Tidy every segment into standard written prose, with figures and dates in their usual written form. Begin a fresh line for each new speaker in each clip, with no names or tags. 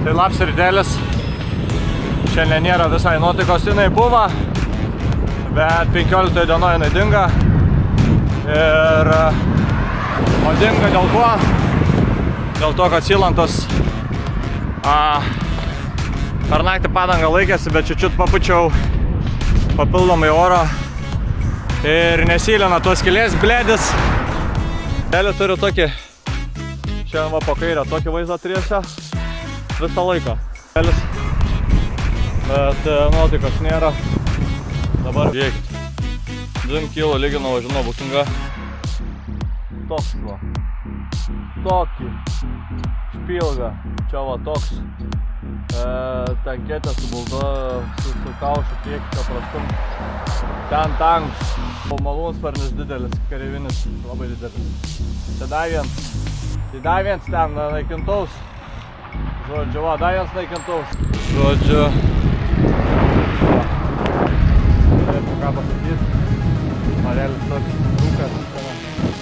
Tai lapsirdelis. Šiandien nėra visai nuotaikos, jinai buvo, bet 15 dienoje jinai dinga. Ir o dinga dėl ko? Dėl to, kad Silantas per naktį padangą laikėsi, bet čiut papučiau papildomai oro ir nesylina tos skylės blėdis. Dėlį turiu tokį, šiandien va po kairę, tokį vaizdą turėsiu visą laiką. Dėlis, bet nuotaikos nėra. Dabar žiūrėkit, 2 kilo lygino važino bukingą. Toks va, tokį špilgą, čia va toks. Tanketė su buldo, su kaušu priekį paprastum. Ten tanks. Malūnsparnis didelis, kareivinis, labai didelis. Tai dar viens ten naikintaus. Žodžiu, va, dar viens naikintaus. Žodžiu. Taip, ką pasakyti. Marelis toks rūkas.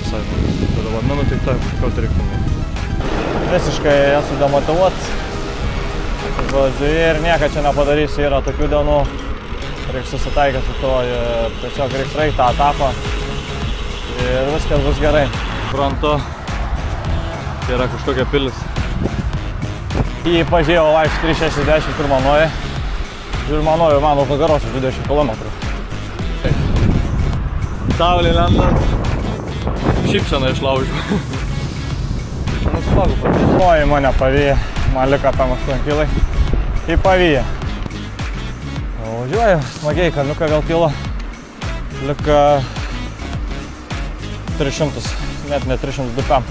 Visai, tai dabar minutį taip, ko reiktumai. Visiškai esu demotyvuotas. Žodžiu, ir nieko čia nepadarysiu, yra tokių dienų, reikia susitaikyti su to, tiesiog reikia praeiti tą etapą ir viskas bus gerai. Suprantu, tai yra kažkokia pilis. Jį pažiūrėjau vaikščiu 360 pirmanoje ir manoju, mano pagaros už 20 km. Saulė lendant, šypseną išlaužiu. Nuspagu patys. Oi, mane pavyja, man liko apie 8 kilai. Į pavyją. Važiuoju, smagiai, kalniuką vėl kilo. Liko 300, net ne 300 dupam.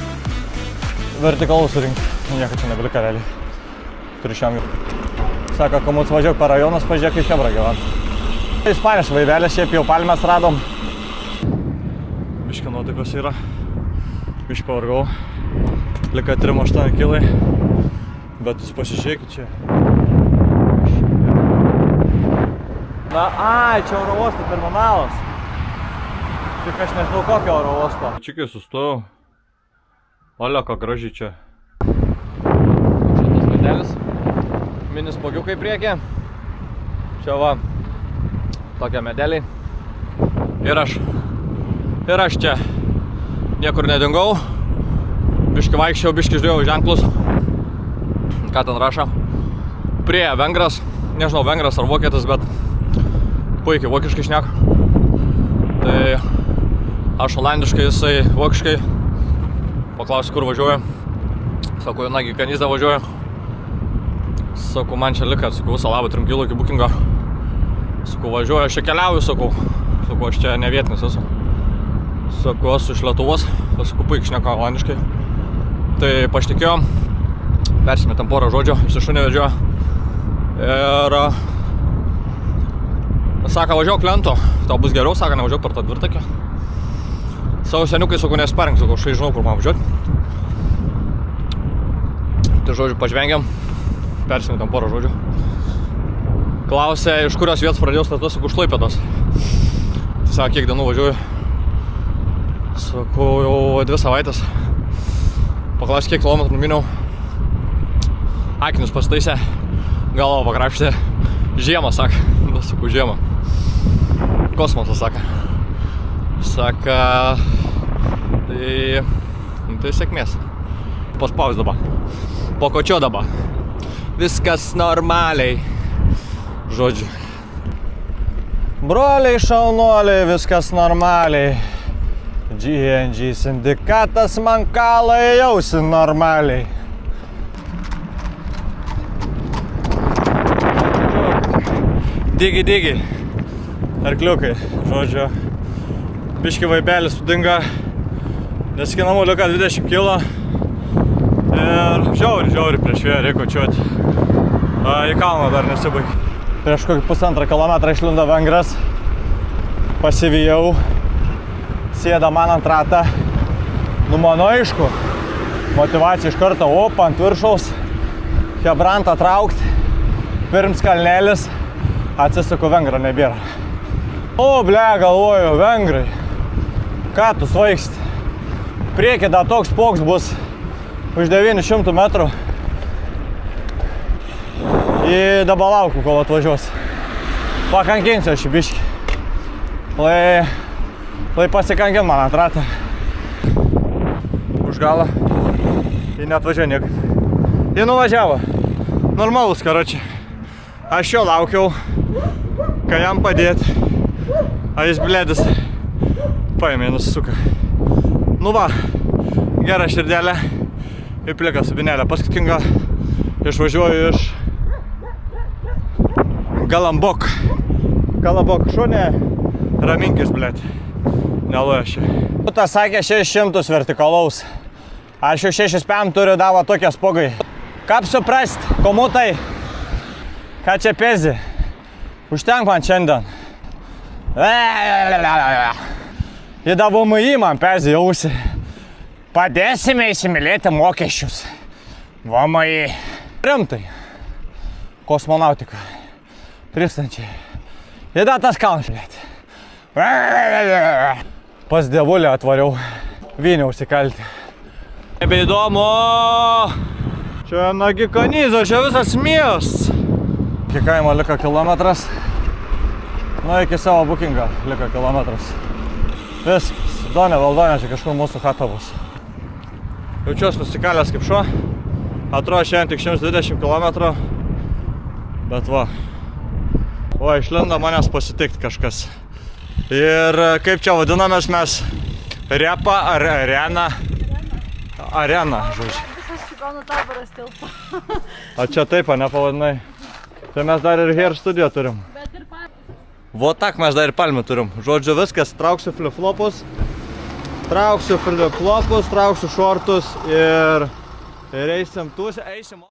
Vertikalų surinkti, nieko čia nebelika realiai. Turiu šiam jau. Sako, komuts važiuok per rajonus, pažiūrėk, kaip Hebra gyvena. Ispaniškas vaivelės, šiaip jau palmės radom. Biškio nuotaikos yra. Biškį pavargau. Liko 3-8 kilai. Bet jūs pasižiūrėkit čia. Na, čia oro uosto terminalas. Tik aš nežinau kokio oro uosto. Čikai sustojau. Olio, ką gražiai čia. Čia tas vaidelis. Mini spogiukai priekį. Čia va, tokie medeliai. Ir aš čia niekur nedingau. Biškį vaikščiau, biškį žiūrėjau ženklus. Ką ten rašo? Prie vengras. Nežinau, vengras ar vokietis, bet puikiai vokiškai šneka. Tai aš olandiškai, jisai vokiškai. Paklausiu, kur važiuoju. Sakau, nagi Kanizdą važiuoju. Sakau, man čia lika, sakau, visą labą 3 kilų iki bukingo. Sakau, važiuoju, aš čia keliauju, sakau. Sakau, aš čia ne vietinis esu. Sakau, esu iš Lietuvos. Sakau, puikiai šneka olandiškai. Tai paštikėjom. Persimetėm porą žodžių, visi šunį vedžiojo. Ir sako, važiuok lento, tau bus geriau, sako, nevažiuok per tą dvirtakį. Savo seniukai, sakau, nesparink, sakau, štai žinau, kur man važiuoti. Tai žodžiu, pažvengiam, persimetėm porą žodžių. Klausė, iš kurios vietos pradėjau startuoti, sakau, iš Klaipėdos. Tai sako, kiek dienų važiuoju. Sakau, jau 2 savaitės. Paklausė, kiek kilometrų numiniau. Akinius pasitaisė, galvą pakrapštė. Žiemą, sako. Sakau, žiemą. Kosmosas, sako. Sako, tai sėkmės. Paspaus dabar. Pokočio dabar. Viskas normaliai. Žodžiu. Broliai šaunuoliai, viskas normaliai. GNG sindikatas man kalai jausi normaliai. Digi. Arkliukai, žodžiu. Biški vaibelis sudinga. Nesikinamų liko 20 kilo. Ir žiauri prieš vėją reikia čiuoti. Į kalną dar nesibaig. Prieš kokį 1,5 kilometrą išlindo vengras. Pasivijau. Sėda man ant ratą. Nu, mano aišku. Motivacija iš karto, ant viršaus. Hebrantą traukti. Pirms kalnelis. Atsisuku, vengrą nebėra. O, ble, galvoju, vengrai. Ką tu svaigsti? Priekį dar toks poks bus už 900 metrų. Ir dabar laukiu, kol atvažiuos. Pakankinsiu aš biškį. Lai pasikankint man atratą. Už galą. Jie neatvažiavo niekaip. Jie nuvažiavo. Normalus, karočią. Aš jo laukiau, ką jam padėti. A jis blėdis paėmė, nusisuka. Nu va, gera širdelė. Ir plika subinėlė. Paskutinga išvažiuoju iš Galambok. Galambok šunė. Raminkis, blėt. Neluošia. Tas sakė 600 vertikalaus. Aš jau 600 turiu davo tokie spogai. Kaip suprast, komutai, ką čia pezi? Užtenk man šiandien. Į DVMI man pezi jausi. Padėsime įsimylėti mokesčius. VMI. Rimtai. Kosmonautika. 3000. Įda tas kalnas, blėt. Pas dievulį atvariau vynį užsikalti. Nebeįdomu. Čia nagi Kanyza, čia visas miestas. Iki kaimo liko kilometras. Nu, iki savo bookingo liko kilometras. Viskas. Donė, Valdonė, čia kažkur mūsų chata bus. Jaučiuos nusikalęs kaip šuo. Atrodo šiandien tik 120 km. Bet va. O, išlindo manęs pasitikti kažkas. Ir kaip čia vadinamės mes? Repa ar arena? Arena, žodžiu.
Visas čigonų taboras tilpo.
A čia taip, nepavadinai. Tai mes dar ir hair studiją turim.
Bet ir
Vo tak mes dar ir palmių turim. Žodžiu, viskas, trauksiu flip-flopus. Trauksiu šortus ir eisim tūsę, eisim.